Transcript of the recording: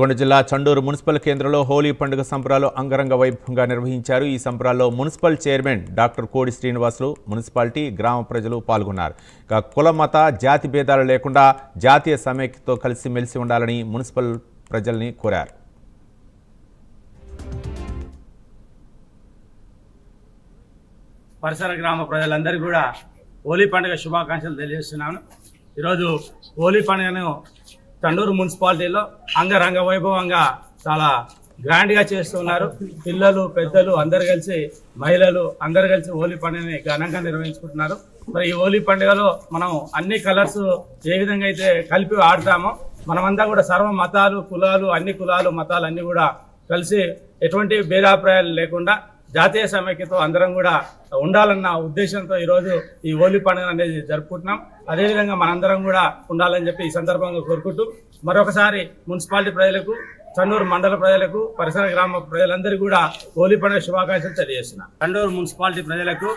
నల్గొండ జిల్లా చండూరు మున్సిపల్ కేంద్రంలో హోలీ పండుగ సంబరాలు అంగరంగ వైభవంగా నిర్వహించారు. ఈ సంబరాల్లో మున్సిపల్ చైర్మన్ డాక్టర్ కోడి శ్రీనివాసులు, మున్సిపాలిటీ, గ్రామ ప్రజలు పాల్గొన్నారు. కుల మత జాతి భేదాలు లేకుండా జాతీయ సమైక్యతో కలిసిమెలిసి ఉండాలని మున్సిపల్ ప్రజల్ని కోరారు. పరిసర గ్రామ ప్రజలందరికీ కూడా హోలీ పండుగ శుభాకాంక్షలు తెలియజేస్తున్నాను. ఈరోజు హోలీ పండుగను చండూరు మున్సిపాలిటీలో అంగరంగ వైభవంగా చాలా గ్రాండ్గా చేస్తున్నారు. పిల్లలు, పెద్దలు అందరు కలిసి, మహిళలు అందరు కలిసి హోలీ పండుగని ఘనంగా నిర్వహించుకుంటున్నారు. మరి ఈ హోలీ పండుగలో మనం అన్ని కలర్స్ ఏ విధంగా అయితే కలిపి ఆడతామో, మనమంతా కూడా సర్వ మతాలు, కులాలు, అన్ని కులాలు, మతాలు అన్నీ కూడా కలిసి ఎటువంటి భేదాభిప్రాయాలు లేకుండా జాతీయ సమైక్యతో అందరం కూడా ఉండాలన్న ఉద్దేశంతో ఈరోజు ఈ హోలీ పండుగ అనేది జరుపుకుంటున్నాం. అదేవిధంగా మనందరం కూడా ఉండాలని చెప్పి ఈ సందర్భంగా కోరుకుంటూ మరొకసారి మున్సిపాలిటీ ప్రజలకు, చండూరు మండల ప్రజలకు, పరిసర గ్రామ ప్రజలందరికీ కూడా హోలీ పండుగ శుభాకాంక్షలు తెలియజేస్తున్నాం. చండూరు మున్సిపాలిటీ ప్రజలకు